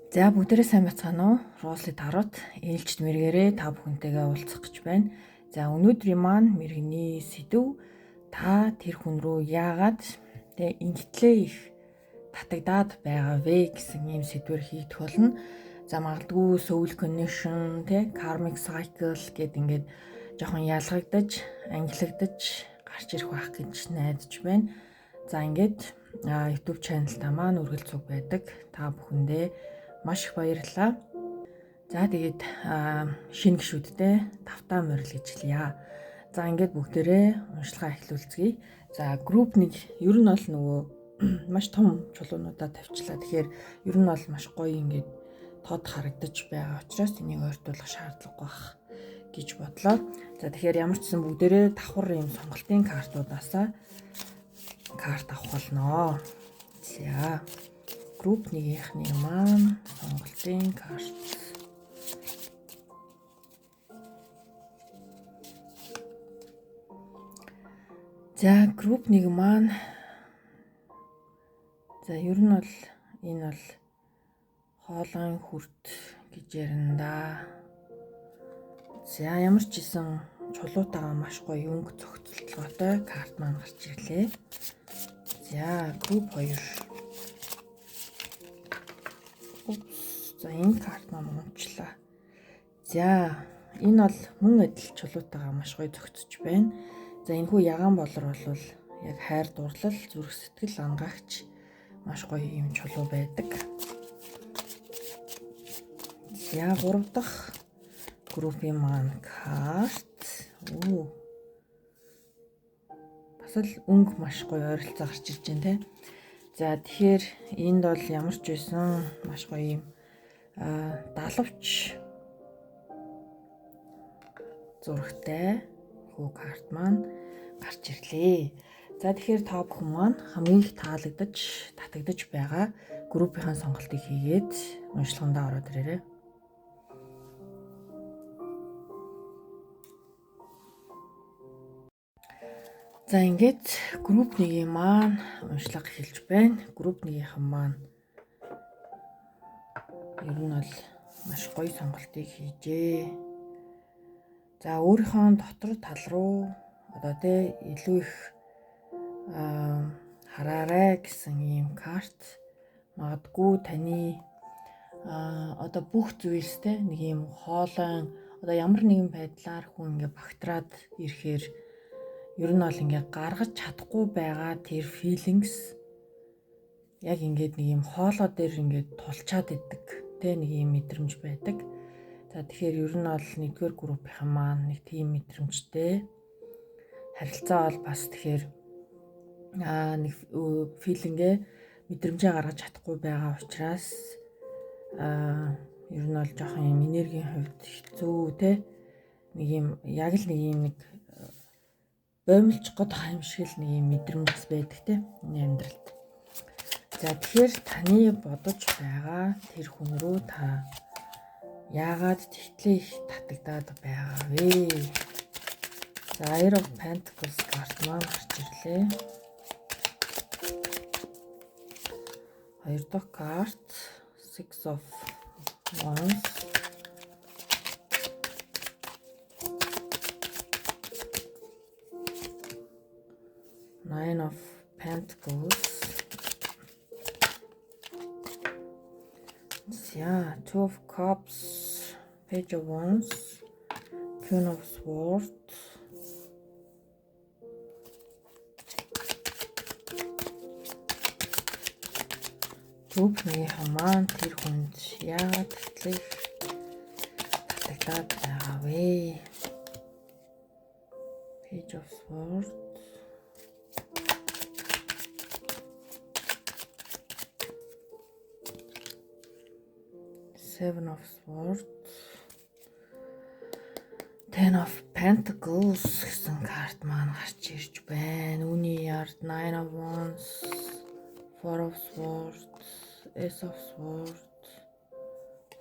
За бүгдээрээ сайн байцгаана уу? Росли Тарот ээлжид мэргээрээ та бүхэнтэйгээ уулзах гэж байна. За өнөөдрийн маань мэргэний сэдв та тэр хүн рүү яагаад ингэтлээ их татагдаад байгаа вэ гэсэн ийм сэдвэр хийгдэх болно. За магадгүй soul connection, karmic cycle гэд ингээд жоохон ялгагдаж, ангилагдаж гарч ирэх байх гэж найдаж байна. За ингээд YouTube channel-та маань үргэлжлүүлж байдаг. Та бүхэндээ маш их баярлалаа. За тэгээд шинэ гишүүдтэй тавтаа морил гэж хэлье. За ингээд бүгдээрээ уншлагаа эхлүүлцгээе. За групп 1 ер нь бол нөгөө маш том чулуунуудаа тавьчлаа. Тэгэхээр ер нь бол маш гоё ингээд тод харагдаж байгаа учраас энийг ойртуулах шаардлагагүй байх гэж бодлоо. За тэгэхээр ямар ч гэсэн бүгдээрээ давхар ийм сонголтын картуудаасаа карт авах болно. За групп 1-ийнхний маань сонголтын карт. За групп 1 маань за ер нь бол энэ бол хоолойн хүрт гэж ярина да. За ямар ч исэн чулуутайгаа маш гоё өнгө цогцолтолгоотой карт маань гарч ирлээ. За групп 2. За энэ карт маань унчлаа. За энэ бол мөн адил чулуутайгаа маш гоё зохицож байна. За энэ хүү ягаан болор бол яг хайр дурлал, зүрх сэтгэл ангаагч маш гоё юм чулуу байдаг. За 3 дахь группийн маань карт. Бас л өнгө маш гоё ойролцоо гарч ирж байна те. За тэгэхээр энд бол ямар ч байсан маш гоё юм далавч зурагтай хүү карт маань гарч ирлээ. За тэгэхээр та бүхэн маань хамгийн их таалагдаж, татагдаж байгаа группийн сонголтыг хийгээд уншлагандаа ороод ирээрэй. За ингээд групп 1-ийн маань уншлага эхэлж байна. Групп 1-ийнхэн маань ер нь бол маш гоё сонголтыг хийжээ. За өөрийнхөө дотор тал руу одоо илүү их хараарай гэсэн ийм карт. Магадгүй таны одоо бүх зүйлс нэг ийм хоолойн одоо ямар нэгэн байдлаар хүн ингээ багтраад ирэхээр ер нь бол ингээ гаргаж чадахгүй байгаа тэр feelings яг ингээд нэг юм хоолой дээр ингээд тулчаад идэг нэг юм мэдрэмж байдаг. За тэгэхээр ер нь бол 1-р группийн маань нэг тийм мэдрэмжтэй. Харилцаа бол бас тэгэхээр нэг feeling-ээ мэдрэмжээ гаргаж чадахгүй байгаа учраас ер нь бол жоохон юм энергийн хувьд хэцүү нэг юм яг л нэг юм нэг боомлчих гээд байгаа юм шиг л нэг юм мэдрэмж байдаг энэ амьдралд. За тэгэхээр таны бодож байгаа тэр хүн рүү та яагаад тэгтлээ их татагдаад байгаа вэ? За Ace of Pentacles карт маань гарч ирлээ. 2 дахь карт Six of Wands. Nine of Pentacles. Yeah, Two of Cups, Page of Wands, Queen of Swords. Группийн маань тэр хүнд яагаад тэгтлээ татагдаад байгаа вэ? Page of Swords. Seven of Swords, Ten of Pentacles гэсэн карт маань гарч ирж байна. Үүний ярд Nine of Wands, Four of Swords, Ace of Swords,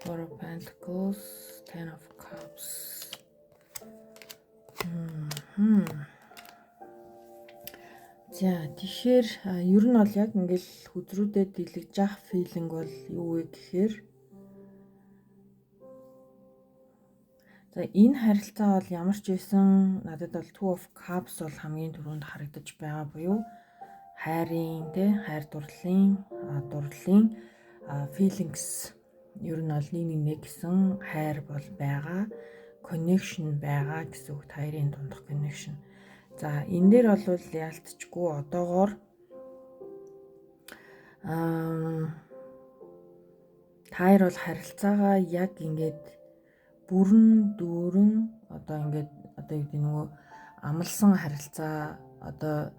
Four of Pentacles, Ten of Cups. За тэгэхээр ер нь бол яг ингээл хүзрүүдэд дэлгэж явах feeling бол юу вэ гэхээр За энэ харилцаа бол ямар ч байсан надад бол Two of Cups бол хамгийн түрүүнд харагдаж байгаа буюу хайрын хайр дурлалын feelings ер нь бол нэг гэсэн хайр бол байгаа, connection байгаа гэсэн үг, хоёрын дундх connection. За энэ дээр бол яалтчгүй одоогоор хоёр бол харилцаагаа яг ингээд бүрэн дүүрэн одоо ингээд одоо юу гэдэг нөгөө амлсан харилцаа, одоо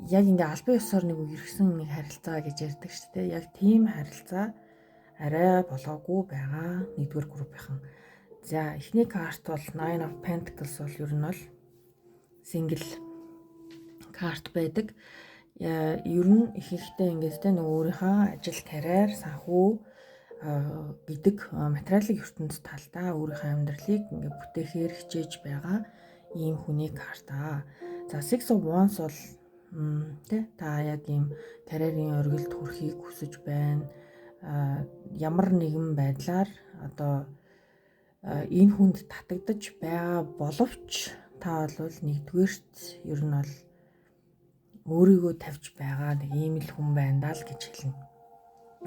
яг ингээ албан ёсоор нэг ирсэн нэг харилцаа гэж ярьдаг шүү дээ. Яг тийм харилцаа арай болоогүй байгаа нэгдүгээр группийнхан. За эхний карт бол Nine of Pentacles бол ер нь бол single карт байдаг. Ер нь ихэнхдээ ингээд тэ нөгөө өөрийнхөө ажил, карьер, санхүү гэдэг материалын ертөнд талдаа өөрийнхөө амьдралыг ингээд бүтээхээр хичээж байгаа ийм хүний карта. За Six of Wands бол та яг ийм карьерийн оргилд хүрэхийг хүсэж байна. Ямар нэгэн байдлаар одоо энэ хүнд татагдаж байгаа боловч та бол нэгдүгээрт ер нь бол өөрийгөө тавьж байгаа нэг ийм л хүн байна даа л гэж хэлнэ.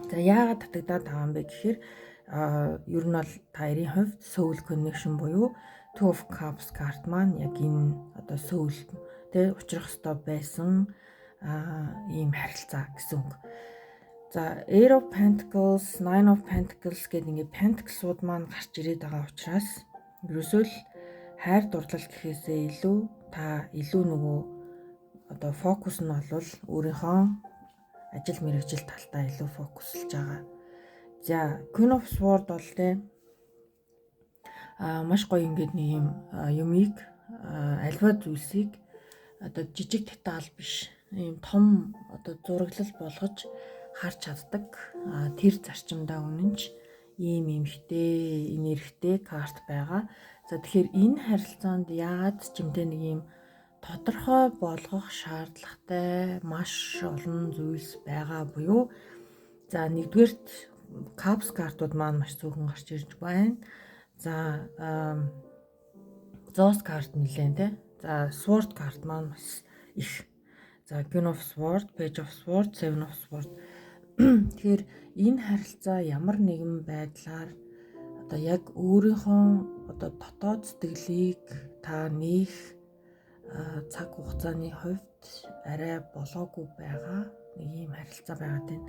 За яагаад татагдаад байгаа юм бэ гэхээр ер нь бол та хоёрын хувьд soul connection буюу Two of Cups карт маань яг энэ одоо soul учрах ёстой байсан ийм харилцаа гэсэн үг. За Eight of Pentacles, Nine of Pentacles гэдэг ингээд Pentacles-ууд маань гарч ирээд байгаа учраас ерөөсөө л хайр дурлал гэхээсээ илүү та илүү нөгөө одоо фокус нь бол өөрийнхөө ажил мэргэжил талтаа илүү фокуслж байгаа. За Queen of Swords бол маш гоё ингээд нэг юм юмыг альва зүйлсийг одоо жижиг деталь биш ийм том одоо зураглал болгож харж чаддаг тэр зарчимдаа үнэнч ийм эмхтэй, энергитэй карт байгаа. За тэгэхээр энэ харилцаанд яагаад ч юмтэй нэг ийм тодорхой болгох шаардлагатай маш олон зүйлс байгаа буюу за нэгдүгээрт Cups картууд маань маш зөвхөн гарч ирж байна. За Zos карт нэлээд за Sword карт маань бас их. За Queen of Swords, Page of Swords, Seven of Swords. Тэгэхээр энэ харилцаа ямар нэгэн байдлаар одоо яг өөрийнхөө одоо дотоод сэтгэлийг та нээх цаг хугацааны хувьд арай болоогүй байгаа нэг юм харилцаа байгаа тийм.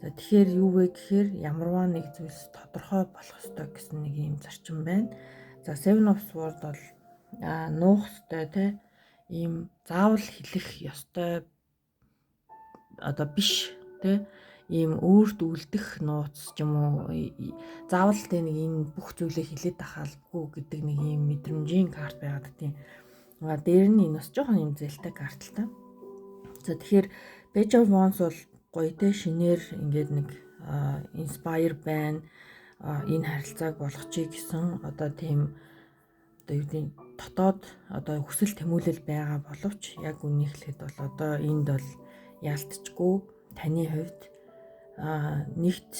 За тэгэхээр юу вэ гэхээр ямарваа нэг зүйлс тодорхой болох ёстой гэсэн нэг юм зарчим байна. За Seven of Swords бол нуух ёстой тийм ийм заавал хэлэх ёстой одоо биш тийм ийм өөрт үлдэх нууц ч юм уу заавал тийм нэг энэ бүх зүйлээ хэлээд ахаалгүй гэдэг нэг ийм мэдрэмжийн карт байгаад тийм. Дээр нь энэ бас жоохон юм зэлтэй карт л та. За тэгэхээр Page of Wands бол гоё те шинээр ингээд нэг inspire байна. Энэ харилцааг болгочих гэсэн одоо тийм одоо юу гэдэг дотоод одоо хүсэл тэмүүлэл байгаа боловч яг үнийг хэлэхэд бол одоо энд бол яалтчгүй таны хувьд нэгт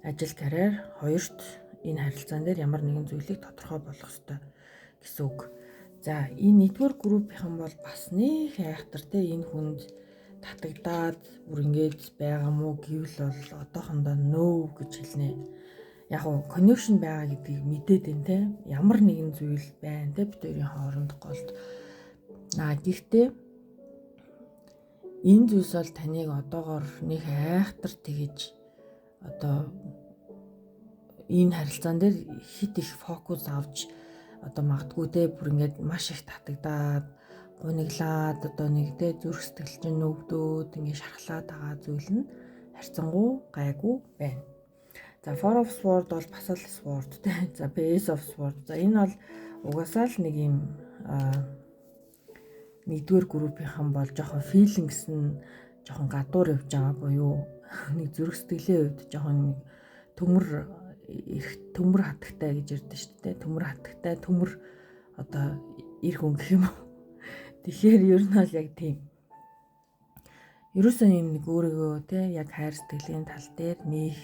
ажил, карьер, хоёрт энэ харилцаан дээр ямар нэгэн зүйлийг тодорхой болгох ёстой гэсэн үг. За энэ нэгдүгээр группийнхан бол бас нэг айхтар те энэ хүнд татагдаад бүр ингэж байгаа мó гэвэл бол одоохондоо no гэж хэлнэ. Яг нь connection байгаа гэдгийг мэдээд байна те. Ямар нэгэн зүйл байна те бид хоёрын хооронд голд. Гэхдээ энэ зүйлс бол таныг одоогоор нэг айхтар тэгэж одоо энэ харилцаан дээр хит их фокус авч одоо магадгүй те бүр ингээд маш их татагдаад гуниглаад одоо нэг те зүрх сэтгэл чинь өвдөөд ингээд шархлаад байгаа зүйл нь харьцангуй гайгүй байна. За Four of Swords бол бас л sword те. За Ace of Swords. За энэ бол угаасаа л нэг юм нэгдүгээр группийнхан бол жоохон feelings нь жоохон гадуур явж байгаа буюу нэг зүрх сэтгэлийн хувьд жоохон нэг төмөр хатагтай гэж ярьдэн шүү дээ. Төмөр хатагтай, төмөр одоо эр хүн гэх юм уу. Тэгэхээр ер нь бол яг тийм. Ерөөсөө юм нэг өөрийгөө те яг хайр сэтгэлийн тал дээр нээх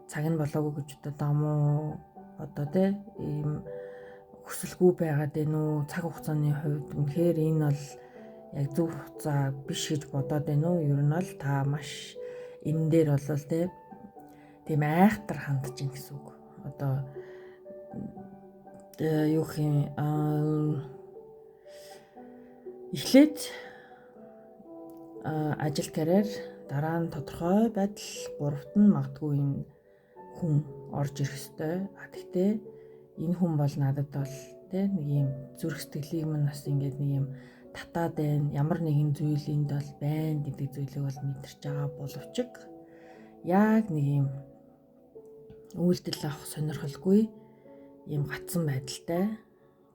цаг нь болоогүй гэж бодоод байгаа мó. одоо те ийм хүсэлгүй байгаад байна уу? Цаг хугацааны хувьд үнэхээр энэ бол яг зөв хугацаа биш гэж бодоод байна уу? Ер нь бол та маш энэ дээр бол те тийм айхтар хандж ийн гэсэн үг. Одоо юу гэх юм эхлээд ажил карьер дараа нь тодорхой байдал 3-т нь магадгүй энэ хүн орж ирэх ёстой. Гэхдээ энэ хүн бол надад бол тэ нэг юм зүрх сэтгэлийг минь бас ингээд нэг юм татаад байна. Ямар нэгэн зүйлинд бол байна гэдэг зүйлийг бол мэдэрч байгаа боловч яг нэг юм үйлдэл авах сонирхолгүй юм гацсан байдалтай,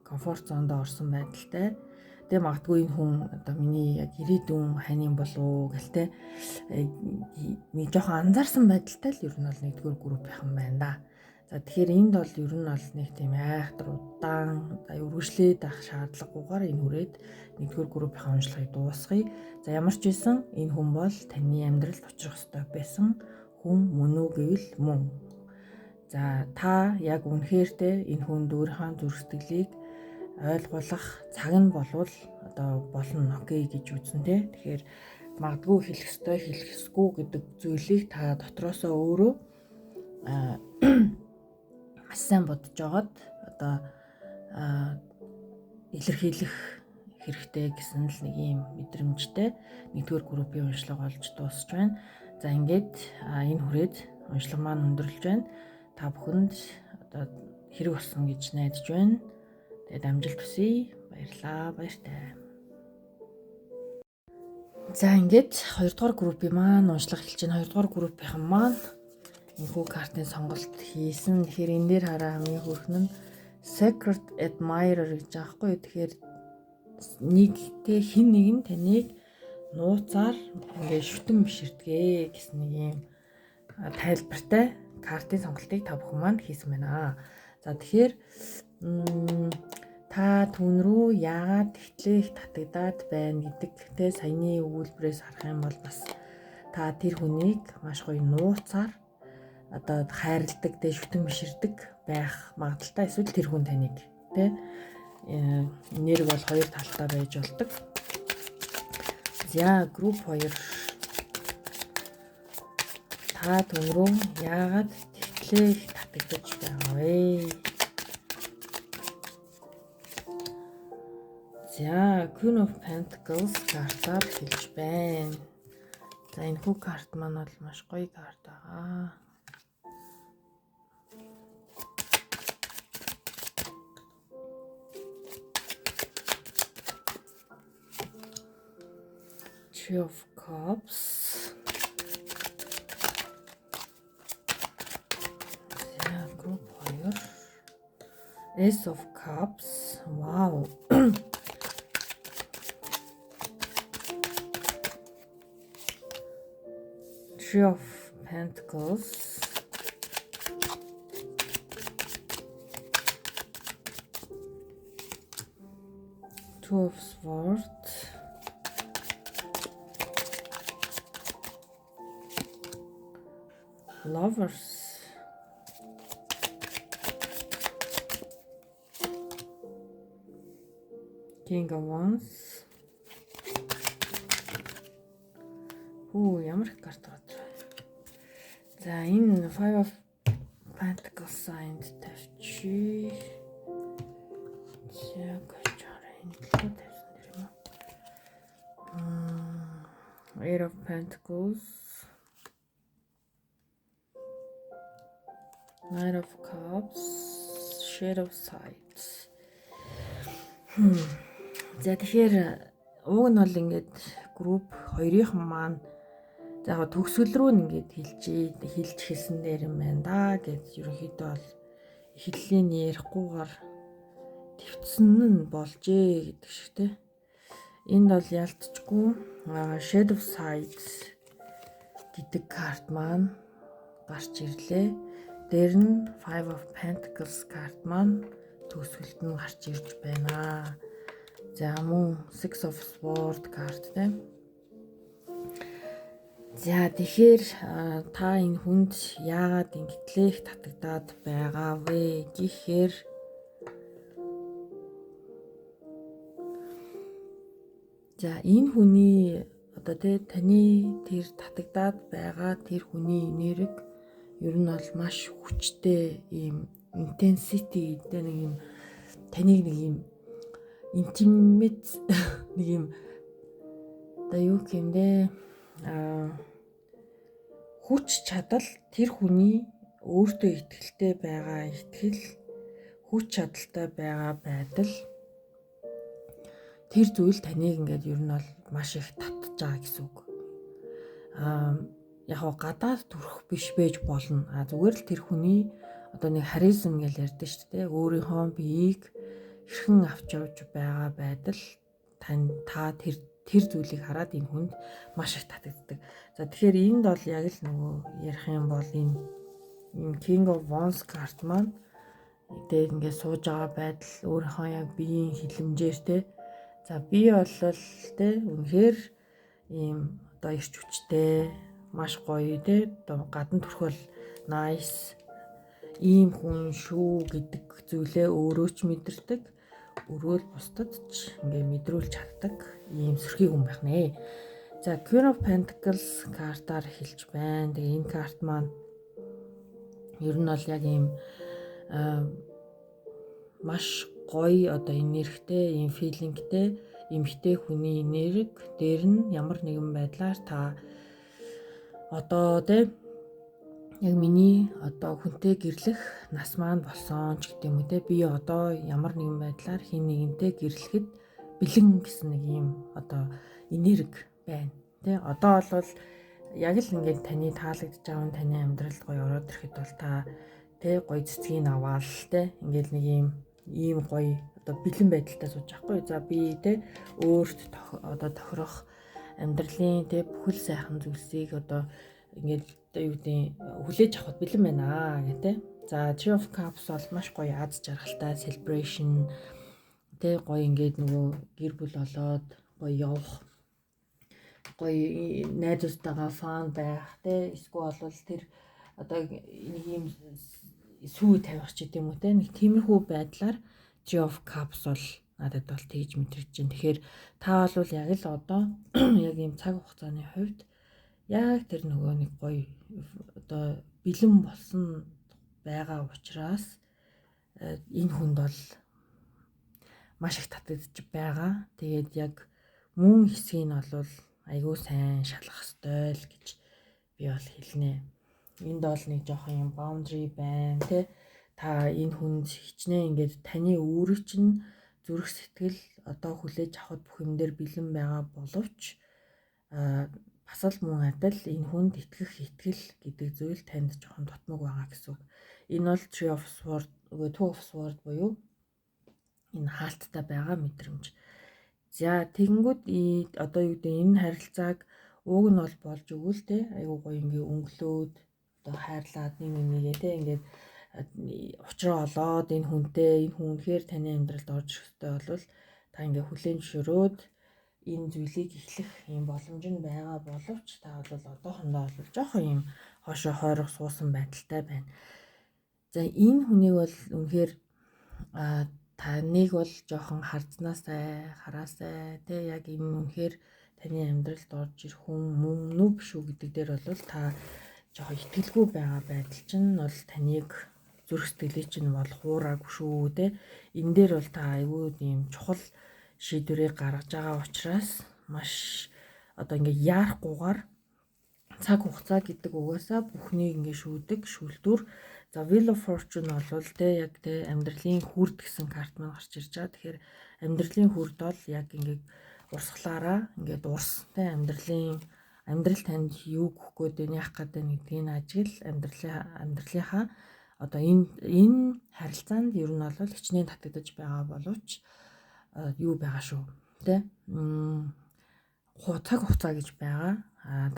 комфорт зонд орсон байдалтай. Тэгээ магадгүй энэ хүн одоо миний яг ирээдүйн хань болов гэлтэй нэг жоохон анзаарсан байдалтай л ер нь бол нэгдүгээр группийнхан байна да. За тэгэхээр энд бол ер нь бол нэг тийм айхтар удаан үргэлжлээд авах шаардлагагүйгээр энэ хүрээд нэгдүгээр группийн уншлагыг дуусгая. За ямар ч байсан энэ хүн бол таны амьдралд учрах ёстой байсан хүн мөн үү гэвэл мөн. За та яг үнэхээр те энэ хүнд өөрийнхөө зүрх сэтгэлийг ойлгуулах цаг нь болвол одоо болно окей гэж үзнэ те. Тэгэхээр магадгүй хэлэх ёстой хэлэх ёсгүй гэдэг зүйлийг та дотроосоо өөрөө маш сайн бодож жагаад одоо илэрхийлэх хэрэгтэй гэсэн л нэг юм мэдрэмжтэй нэгдүгээр группийн уншлага болж дуусч байна. За ингээд энэ хүрээд уншлага маань өндөрлөж байна. Та бүхэнд одоо хэрэг болсон гэж найдаж байна. Тэгээд амжилт хүсье. Баярлалаа. Баяртай. За ингээд 2 дугаар группийн маань уншлага хэлж байна. 2 дугаар группийнхан маань энэхүү картын сонголт хийсэн. Тэгэхээр энэ дээр хараа хамгийн хөрхөн нь Secret Admirer гэж байгаа хгүй. Тэгэхээр нэгтэй хин нэг нь таныг нууцаар ингээд шүтэн биширдгээ гэсэн нэг юм тайлбартай картын сонголтыг та бүхэн маань хийсэн байна. За тэгэхээр та түүн рүү яагаад ихтлэх татагдаад байна гэдэгтэй саяны өгүүлбэрээс харах юм бол бас та тэр хүнийг маш гоё нууцаар одоо хайрладаг, тэ шүтэн биширдэг байх магадaltaй. Эсвэл тэр хүн таныг тэ нэр бол хоёр талтай байж болдог. За групп 2 та түүн рүү яагаад ихтлэх татагдаж байгаа вэ? За Queen of Pentacles картаар хэлж байна. За энэ хүү карт маань бол маш гоё карт байгаа. Three of Cups. За group 2. Ace of Cups. Wow. Three of Pentacles. Two of Swords. Lovers. King of Wands. Ямар их карт байна. За энэ Five of Pentacles signed тавьчих. За гочорын төлөө тавьсан дэр юм уу? Eight of Pentacles. Knight of Cups. Shade of Sides. За тэгэхээр уг нь бол ингээд групп 2-ын маань за яг төгсгөл рүү ингээд хэлж хэлсэн дээр юм байна да гэж ерөнхийдөө бол эхлэлийн ярихгүйгээр твцсэн нь болжээ гэдэг шиг те. Энд бол ялцчгүй Shade of Sides гэдэг карт маань гарч ирлээ. Дээр нь Five of Pentacles карт маань төгсгөлд нь гарч ирж байна. За мөн Six of Swords карт те. За тэгэхээр та энэ хүнд яагаад ингэтлэх татагдаад байгаа вэ гэхээр за энэ хүний одоо таны тэр татагдаад байгаа тэр хүний нэрэг ер нь бол маш хүчтэй ийм intensity гэдэг нэг юм таныг нэг юм intimate нэг юм одоо юу гэмдэ хүч чадал тэр хүний өөртөө итгэлтэй байгаа итгэл хүч чадалтай байгаа байдал тэр зүйл таныг ингээд ер нь бол маш их татж байгаа гэсэн үг. Яг гадаад төрөх биш байж болно. Зүгээр л тэр хүний одоо нэг харизм гэж ярьдэн шүү дээ. Өөрийнхөө биеийг хэрхэн авч явж байгаа байдал та тэр зүйлийг хараад энэ хүнд маш их татагддаг. За тэгэхээр энд бол яг л нөгөө ярих юм бол энэ King of Wands карт маань тэгээд ингээд сууж байгаа байдал өөрийнхөө яг биеийн хилэмжээр за би болол үнэхээр ийм одоо ирч хүчтэй маш гоё одоо гадна төрхөл nice ийм хүн шүү гэдэг зүйлээ өөрөө ч мэдэрдэг өрөөл бусдад ч ингээ мэдрүүлж чаддаг ийм сөрхий хүн байх нэ. За Queen of Pentacles картаар хэлж байна. Тэгээ энэ карт маань ер нь бол яг ийм маш гоё одоо энергитэй, ийм филингтэй эмэгтэй хүний нэрэг дээр нь ямар нэгэн байдлаар та одоо яг миний одоо хүнтэй гэрлэх нас маань болсон ч гэдэг юм үү би одоо ямар нэгэн байдлаар хин нэгэнтэй гэрлэхэд бэлэн гэсэн нэг юм одоо энерги байна. Одоо бол яг л ингээд таны таалагдж байгаа таны амьдралд гоё ороод ирэхэд бол та гоё цэцгийг аваал ингээд нэг ийм гоё одоо бэлэн байдалтай сууж байхгүй. За би өөрт одоо тохирох амьдралын бүхэл сайхан зүйлсийг одоо ингээд юу гэдэг хүлээж авахд бэлэн байна гэдэг. За Three of Cups бол маш гоё аз жаргалтай celebration гоё ингээд нөгөө гэр бүл болоод гоё явах гоё найзуудтайгаа фан байх эсвэл бол тэр одоо нэг юм сүү тавих ч гэдэм үү нэг тиймэрхүү байдлаар Three of Cups бол надад бол тэгж мэдрэгдэж байна. Тэгэхээр та бол яг л одоо яг ийм цаг хугацааны хувьд яг тэр нөгөө нэг гоё одоо бэлэн болсон байгаа учраас энэ хүнд бол маш их татагдж байгаа. Тэгээд яг мөн хэсгийг нь бол айгүй сайн шалгах ёстой л гэж би бол хэлнэ. Энд бол нэг жоохон юм boundary байна та энэ хүнд хичнээн ингээд таны өөрийн чинь зүрх сэтгэл одоо хүлээж авах бүх юм дээр бэлэн байгаа боловч бас л мөн адил энэ хүнд итгэх итгэл гэдэг зүйл танд жоохон дутмаг байгаа гэсэн үг. Энэ бол Two of Swords буюу энэ хаалттай байгаа мэдрэмж. За тэгэнгүүт одоо юу гэдэг энэ харилцааг уг нь бол болж өгвөл айгуу гоё ингээ өнгөлөөд одоо хайрлаад нэгээ ингээд учраа олоод энэ хүн үнэхээр таны амьдралд орж ирэхтэй бол та ингээ хүлээн зөвшөөрөөд энэ зүйлийг эхлэх юм боломж нь байгаа боловч та бол одоохондоо бол жоохон юм хошоо хойрох суусан байдалтай байна. За энэ хүнийг бол үнэхээр таныг бол жоохон хараасай яг энэ үнэхээр таны амьдралд орж ирэх хүн мөн нүг шүү гэдэг дээр бол та жоохон итгэлгүй байгаа байдал чинь бол таныг зүрх сэтгэлээ чинь бол хуураагүй шүү энэ дээр бол та айгүй ийм чухал шийдвэрийг гаргаж байгаа учраас маш одоо ингээ яарахгүйгээр цаг хугацаа гэдэг угаасаа бүхнийг ингээ шүүдэг шүлтүр. За Wheel of Fortune бол яг амьдралын хүрд гэсэн карт маань гарч ирж байгаа. Тэгэхээр амьдралын хүрд бол яг ингээ урсгалаараа ингээд амьдрал танд юу өгөх гээд яах гэдэг нэгдгийг ажил амьдралынхаа одоо энэ харилцаанд ер нь бол хичнээн татагдаж байгаа боловч юу байгаа шүү цаг хугацаа гэж байгаа.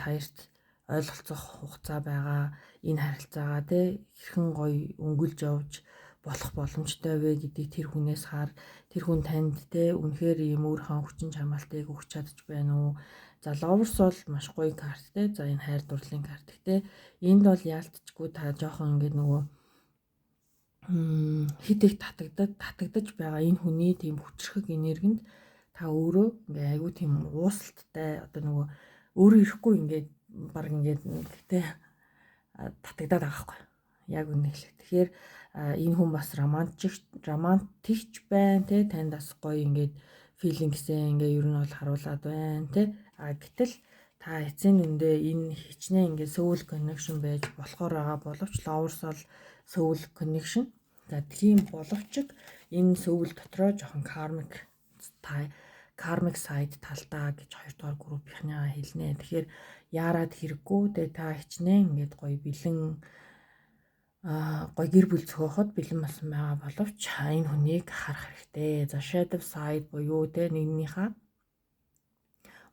Таярт ойлголцох хугацаа байгаа. Энэ харилцаагаа хэрхэн гоё өнгөлж явж болох боломжтой вэ гэдгийг тэр хүнээс хаар тэр хүн танд үнэхээр ийм өөрийнхөө хүчин чармаалтыг өгч чадж байна уу? За Lovers бол маш гоё карт те. За энэ хайр дурлалын карт. Гэтэ энд бол яалтчгүй та жоохон ингээд нөгөө хит их татагдаж байгаа энэ хүний тийм хүчрхэг энергинд та өөрөө ингээ айгүй тийм уусалттай одоо нөгөө өөрөө ирэхгүй ингээд баг ингээд тэ татагдаад байгаа хгүй. Яг үнэхээр. Тэгэхээр энэ хүн бас романтикч байна те. Танд бас гоё ингээд филингсээ ингээ ер нь бол харуулад байна те. Гэтэл та эцсийн дүндээ энэ хичнээн ингээ soul connection байж болохоор байгаа боловч Lovers бол soul connection. За тийм боловч энэ soul дотроо жоохон karmic side талдаа гэж хоёрдугаар группийнхнийгаа хэлнэ. Тэгэхээр яарад хэрэггүй те та хичнээн ингээд гоё бэлэн гоё гэр бүл зохиоход бэлэн болсон байгаа боловч энэ хүнийг харах хэрэгтэй. За shadow side буюу те нэгнийхээ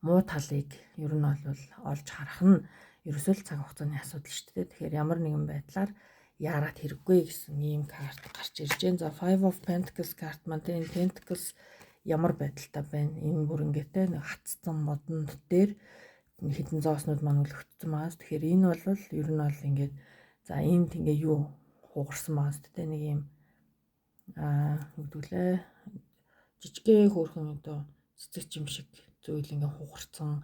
муу талыг ер нь бол олж харах нь ерөөсөө л цаг хугацааны асуудал шүү дээ. Тэгэхээр ямар нэгэн байдлаар яарад хэрэггүй гэсэн ийм карт гарч ирж байна. За Five of Pentacles карт маань энэ Pentacles ямар байдалтай байна? Энэ бүр ингээд нэг хатцсан модон дээр хідэн зооснууд маань өлөгдсөн маас. Тэгэхээр энэ бол ер нь бол ингээд за энд ингээ юу хугарсан маас тэ нэг юм нүгдүүлээ жижигхэн хөөрхөн одоо цэцэг юм шиг зүйл ингээ хугарсан.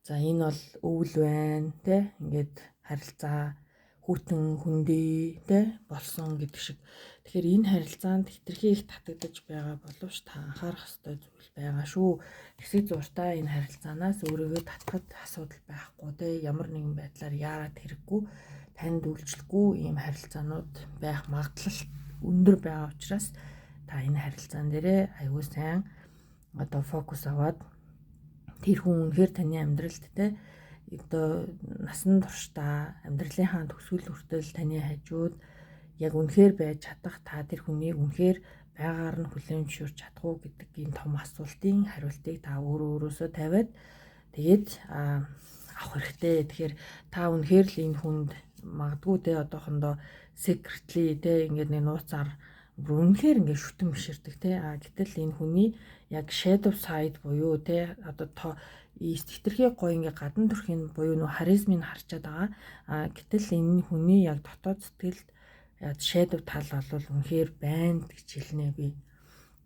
За энэ бол өвөл байна тэ ингээд харилцаа хүтэн хүндий тэ болсон гэдэг шиг. Тэгэхээр энэ харилцаанд хитрхи их татагдаж байгаа боловч та анхаарах ёстой зүйл байгаа шүү. Хэсэг зуртаа энэ харилцаанаас өөрийгөө татхад асуудал байхгүй тэ ямар нэгэн байдлаар яарад хэрэггүй танд үйлчлэхгүй ийм харилцаанууд байх магадлал өндөр байгаа учраас та энэ харилцаан дээрээ аюул сайн одоо фокус аваад тэр хүн үнэхээр таны амьдралд те одоо насан туршдаа амьдралынхаа төгсгөл хүртэл таны хажууд яг үнэхээр байж чадах та тэр хүнийг үнэхээр байгаар нь хүлээн зөвшөөрч чадах уу гэдэг энэ том асуултын хариултыг та өөрөөсөө тавиад тэгээд авах хэрэгтэй. Тэгэхээр та үнэхээр л энэ хүнд магадгүй те одоохондоо secretly те ингээд нэг нууцаар үнэхээр ингээд шүтэн биширдэг те. Гэтэл энэ хүний яг shadow side буюу те одоо хитрхи гоё ингээд гадна төрхийн буюу нөө харизмыг харчаад байгаа. Гэтэл энэ хүний яг дотоод сэтгэлд shadow тал бол үнэхээр байна гэж хэлнэ би.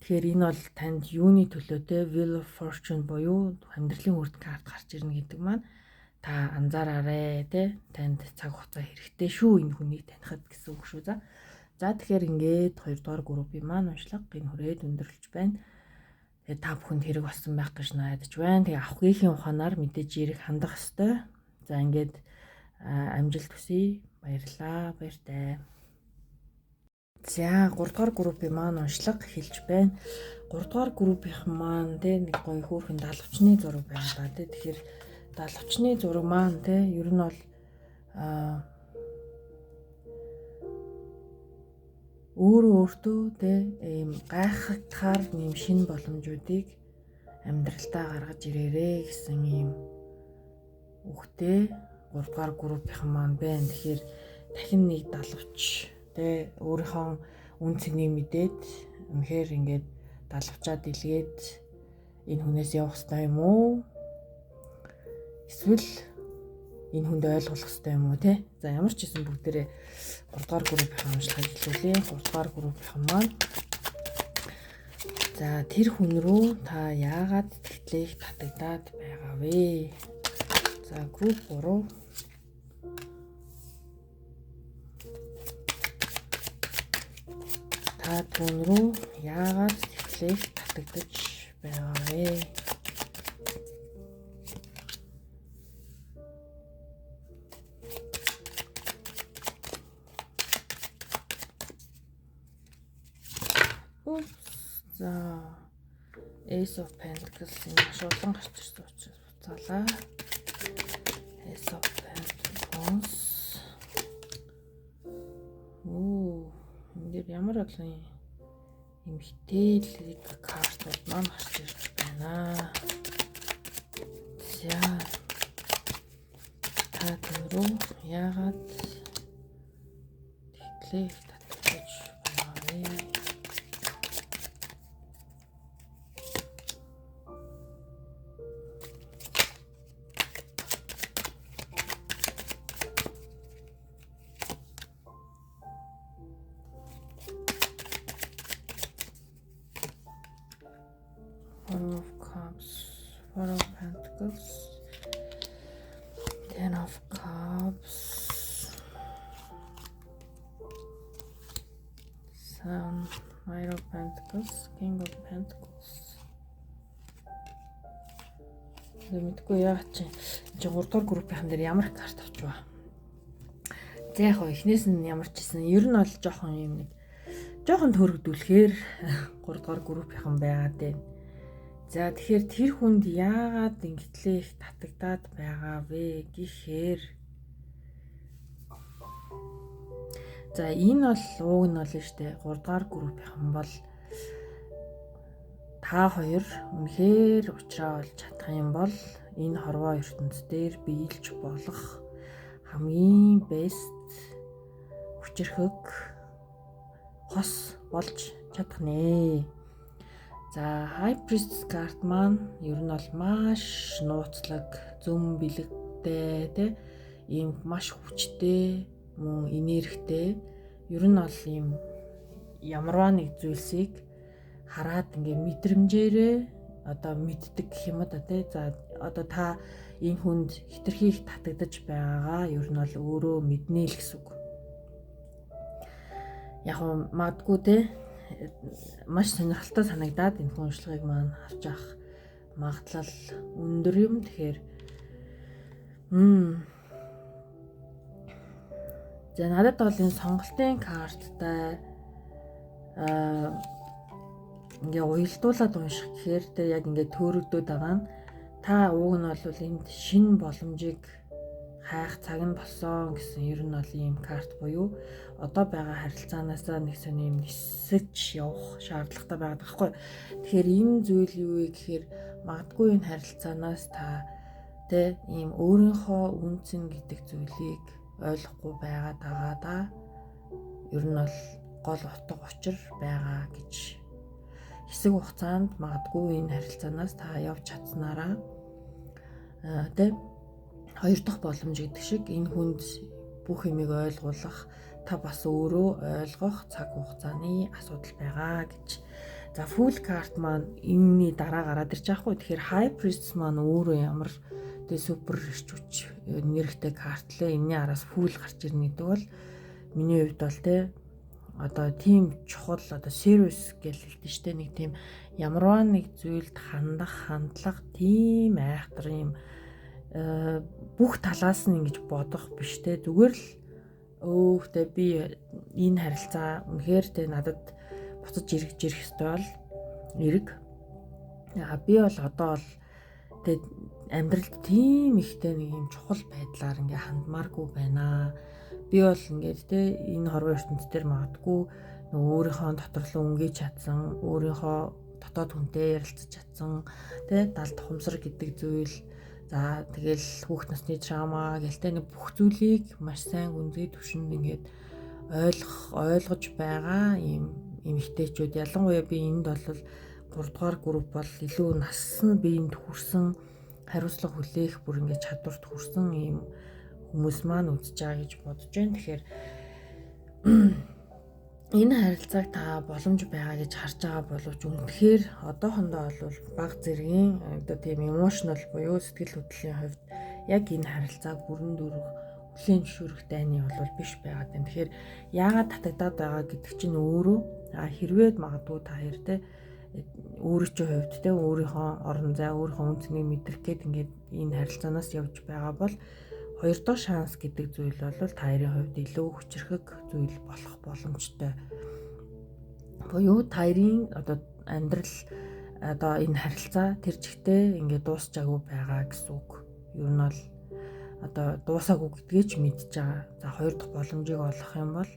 Тэгэхээр энэ бол танд юуны төлөөтэй Wheel of Fortune буюу амьдралын үрд карт гарч ирнэ гэдэг маань та анзаараарэ те танд цаг хугацаа хэрэгтэй шүү энэ хүнийг танихад гэсэн үг шүү. За тэгэхээр ингээд хоёрдугаар группийн маань уншлага гин хүрээд өндөрлөж байна. Тэгээ та бүхэнд хэрэг болсон байх гэж найдаж байна. Тэгээ авахгүйхийн ухаанаар мэдээж ирэх хандах ёстой. За ингээд амжилт хүсье. Баярлалаа. Баяртай. За 3 дугаар группийн маань уншлага хэлж байна. 3 дугаар группийнх маань те нэг гоё хөөрхөн далавчны зураг байна да те. Тэгэхээр далавчны зураг маань те ер нь бол өөртөө те ийм гайхахаар нэм шин боломжуудыг амьдралдаа гаргаж ирээрээ гэсэн ийм үгтэй 3 дугаар группийнхан маань байна. Тэгэхээр дахин нэг далавч те өөрийнхөө үн цэнийг мэдээд үнэхээр ингээд далавчаа дэлгээд энэ хүнээс явах хэрэгтэй юм уу? Эсвэл энэ хүнд ойлгох хэрэгтэй юм уу те? За ямар ч гэсэн бүгдээрээ 3 дугаар группийн уншлагыг хэлүүлээ. 3 дугаар группийн маань за тэр хүн рүү та яагаад тэтгэлэг татагдаад байгаа вэ? За групп 3 та түн рүү яагаад тэтгэлэг татагдаж байгаа вэ? За Ace of Pentacles энэ маш олон гарч ирсэн учраас буцаалаа. Ace of Pentacles. Энд ямар олон юм хитээлэг картууд маань гарч ирж байна. За та түрүү яагаад тэтгэлэг татгаж байгаа вэ? Ten of Cups. Sun, Knight of Pentacles, King of Pentacles. Мэдгүй яагаад чи 3 дугаар группийн дээр ямар карт авч байгаа. За яг хоо эхнээс нь ямар ч гэсэн ер нь бол жоохон юм нэг жоохон төрөгдүүлэхээр 3 дугаар группийнхан байгаад байна. За тэгэхээр тэр хүнд яагаад ингэтлээ их татагдаад байгаа вэ гэхээр за энэ бол ууг нь бол штэ 3 дугаар группийнхан бол та хоёр үнэхээр уулзраа болж чадах юм бол энэ хорвоо ертөнц дээр биелж болох хамгийн бест хүчрхэг хос болж чадах нэ. За High Priestess карт маань ер нь бол маш нууцлаг, зөв бэлэгтэй те ийм маш хүчтэй, мөн энергитэй. Ер нь бол ийм ямарваа нэг зүйлсийг хараад ингээ мэдрэмжээрээ одоо мэддэг гэх юм да тий. За одоо та энэ хүнд хитрхи их татагдаж байгаагаа ер нь бол өөрөө мэднэ л гэсэн үг. Яг нь магадгүй тий маш сонирхолтой санагдаад энэ уншлагыг маань авч авах магадлал өндөр юм. Тэгэхээр за надад бол энэ сонголтын карттай ингээ уялдуулаад унших гэхээр тэр яг ингээ төөрөгдөд байгаа нь та ууг нь бол энд шинэ боломжийг хайх цаг нь болсон гэсэн ер нь бол ийм карт буюу одоо байгаа харилцаанаасаа нэг сони юм нисэж явах шаардлагатай байгаа байхгүй. Тэгэхээр энэ зүйл юу вэ гэхээр магадгүй энэ харилцаанаас та тэ ийм өөрийнхөө үнцэн гэдэг зүйлийг ойлгохгүй байгаад байгаа да. Ер нь бол гол утга учир байгаа гэж хэсэг хугацаанд магадгүй энэ харилцаанаас та явж чадсанараа тэ хоёр дахь боломж гэдэг шиг энэ хүнд бүх юмыг ойлгуулах та бас өөрөө ойлгох цаг хугацааны асуудал байгаа гэж. За Fool карт маань энэний дараа гараад ирж байгаа хгүй. Тэгэхээр High Priestess маань өөрөө ямар тэ супер ирч хүч нэрхтэй карт лээ. Энэний араас Fool гарч ирнэ гэдэг бол миний хувьд бол тэ одоо тийм чухал одоо serious гэж хэлдэг штэ, нэг тийм ямарваа нэг зүйлд хандах хандлага тийм айхтар юм бүх талаас нь ингэж бодох биш те, зүгээр л өөхтэй би энэ харилцаа үнэхээр те надад буцаж ирэх ёстой бол эрг. Би бол одоо бол те амьдралд тийм ихтэй нэг юм чухал байдлаар ингээ хандмааргүй байна. Би бол ингээд те энэ хорвоо ертөнцийн дээр магадгүй нөгөө өөрийнхөө доторлоо өнгөж чадсан, өөрийнхөө дотоод хүнтэй ярилцаж чадсан, те далд тухамсар гэдэг зүйл, за тэгэл хүүхд насны драма гэлтэй нэг бүх зүйлийг маш сайн гүнзгий төвшөнд ингээд ойлгож байгаа ийм эмэгтэйчүүд. Ялангуяа би энд бол 3 дугаар групп бол илүү насны биеинд хүрсэн, хариуцлага хүлээх бүр ингээд чадварт хүрсэн ийм хүмүүс маань үзэж байгаа гэж бодож байна. Тэгэхээр энэ харилцааг та боломж байгаа гэж харж байгаа боловч үнэхээр одоохондоо бол бага зэргийн одоо тийм emotional буюу сэтгэл хөдлөлийн хувьд яг энэ харилцааг бүрэн дүүрэх хүлээн зөвшөөрөх дайны бол биш байгаад байна. Тэгэхээр яагаад татагдаад байгаа гэдэг чинь өөрөө хэрвээ магадгүй та хоёр те өөрийн чинь хувьд те өөрийнхөө орон зай, өөрийнхөө үнцнийг мэдрэх гээд ингээд энэ харилцаанаас явж байгаа бол хоёр дахь шанс гэдэг зүйл бол та хоёрын хувьд илүү хүчрхэг зүйл болох боломжтой. Буюу та хоёрын одоо амьдрал одоо энэ харилцаа тэр чигтээ ингээд дуусчаагүй байгаа гэсэн үг. Ер нь бол одоо дуусаагүй гэдгийг ч мэдж байгаа. За хоёр дахь боломжийг олох юм бол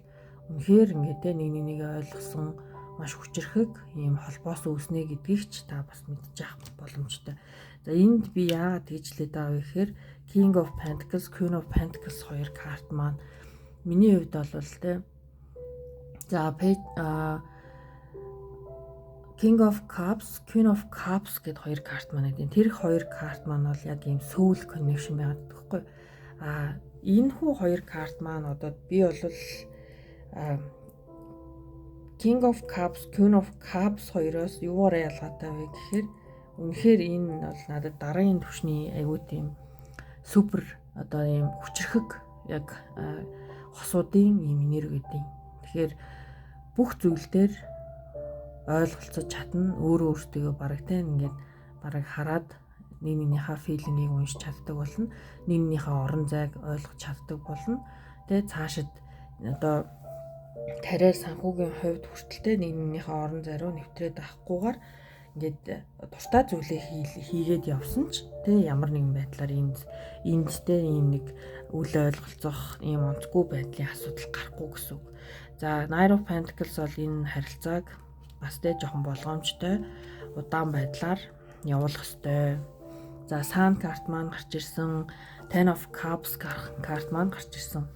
үнэхээр ингээд нэг нэгийг ойлгосон маш хүчрхэг ийм холбоос үүснэ гэдгийг ч та бас мэдж авах боломжтой. За энд би яагаад тэгжлээд байгаа вэ гэхээр King of Pentacles, Queen of Pentacles хоёр карт маань миний хувьд бол тэ за King of Cups, Queen of Cups гэд хоёр карт маань гэдэг. Тэр хоёр карт маань бол яг ийм soul connection байгаад байхгүй. Энэ хүү хоёр карт маань одоо би бол King of Cups, Queen of Cups хоёроос юугаар ялгаатай вэ гэхээр үнэхээр энэ бол надад дараагийн түвшний аюу тийм супер одоо ийм хүчрхэг яг хосуудын ийм энерги гэдэг. Тэгэхээр бүх зүйл дээр ойлголцож чадна, өөрөө өөртөө бараг тийм ингээд бараг хараад нэг нэгнийхээ филингийг уншиж чаддаг болно. Нэг нэгнийхээ орон зайг ойлгож чаддаг болно. Тэгээ цаашид одоо тариа санхүүгийн хувьд хүртэлтэй нэг нэгнийхээ орон зай руу нэвтрээд авахгүйгээр ингээд дуртай зүйлээ хийгээд явсан ч тэг ямар нэгэн байдлаар эндтэй ийм нэг үл ойлголцох ийм онцгүй байдлын асуудал гарахгүй гэсэн үг. За Nine of Pentacles бол энэ харилцааг бас тэ жоохон болгоомжтой удаан байдлаар явуулах ёстой. За Sun карт маань гарч ирсэн, Ten of Cups карт маань гарч ирсэн.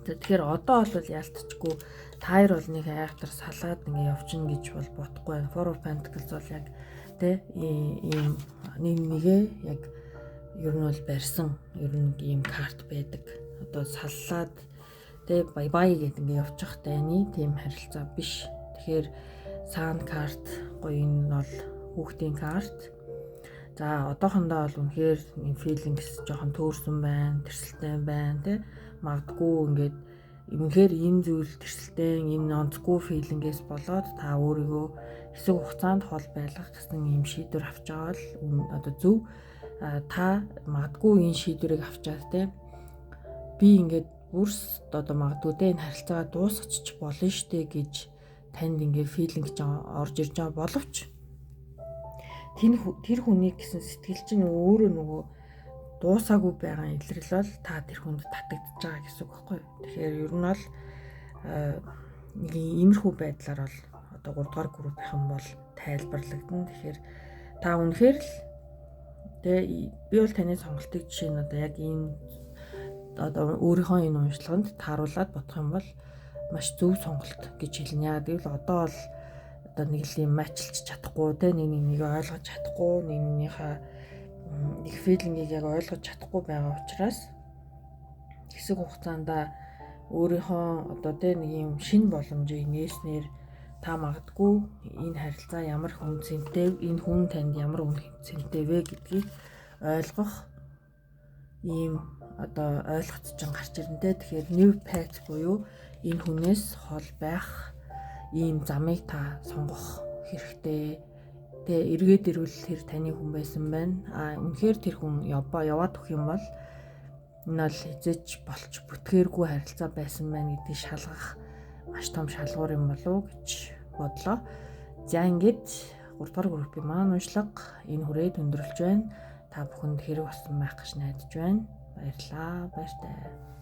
Тэгэхээр одоо бол яалтчгүй тайр бол нэг айхтар салаад ингээ явчихна гэж бол бодохгүй байна. Four of Pentacles бол яг тэ ийм нэгээ яг ер нь бол барьсан ер нь ийм карт байдаг. Одоо саллаад тэ бай гэдэг ингээ явчих тайны тийм харилцаа биш. Тэгэхээр Sun карт гоё, энэ бол хүүхдийн карт. За одоохондоо бол үнэхээр энэ feelings жоохон төөрсөн байна, тэрсэлтэй байна тий. Магадгүй ингээд үнэхээр энэ зүйл тэрсэлтэй, энэ онцгүй feeling-ээс болоод та өөрийгөө хэсэг хугацаанд хол байлгах гэсэн юм шийдвэр авч байгаа л одоо зөв. Та магадгүй энэ шийдвэрийг авчаад тий. Би ингээд бүрс одоо магадгүй тий энэ харилцаагаа дуусгачих болно штэ гэж танд ингээд feeling орж ирж байгаа боловч тэр хүнийг гэсэн сэтгэл чинь өөрөө нөгөө дуусаагүй байгаа илэрлэл бол та тэр хүнд татагдчихж байгаа гэсэн үг байхгүй юу. Тэгэхээр ер нь бол нэг иймэрхүү байдлаар бол одоо 3 дугаар группийнхан бол тайлбарлагдана. Тэгэхээр та үнэхээр л би бол таны сонголтыг жишээ нь одоо яг энэ одоо өөрийнхөө энэ уншлаганд тааруулаад бодох юм бол маш зөв сонголт гэж хэлнэ. Яг гэвэл одоо бол одоо нэг л юм матчлж чадахгүй те, нэг нэгийг ойлгож чадахгүй, нэг нэгнийхээ нэг филингийг яг ойлгож чадахгүй байгаа учраас хэсэг хугацаанд өөрийнхөө одоо те нэг юм шинэ боломжийг нээснээр та магадгүй энэ харилцаа ямар хүн цэнтэй, энэ хүн танд ямар хүн цэнтэй вэ гэдгийг ойлгох ийм одоо ойлгоцсон гарч ирэнтэй. Тэгэхээр new path буюу энэ хүнээс хол байх ийм замыг та сонгох хэрэгтэй. Тэгээ эргээд ирвэл тэр таны хүн байсан байна. Үнэхээр тэр хүн яваад өгөх юм бол энэ бол хизээч болч бүтгээргүй харилцаа байсан байна гэдгийг шалгах маш том шалгуур юм болов уу гэж бодлоо. За ингээд 3 дугаар группийн маань уншлага энэ хүрээд өндөрлж байна. Та бүхэнд хэрэг болсон байх гэж найдаж байна. Баярлалаа. Баяртай.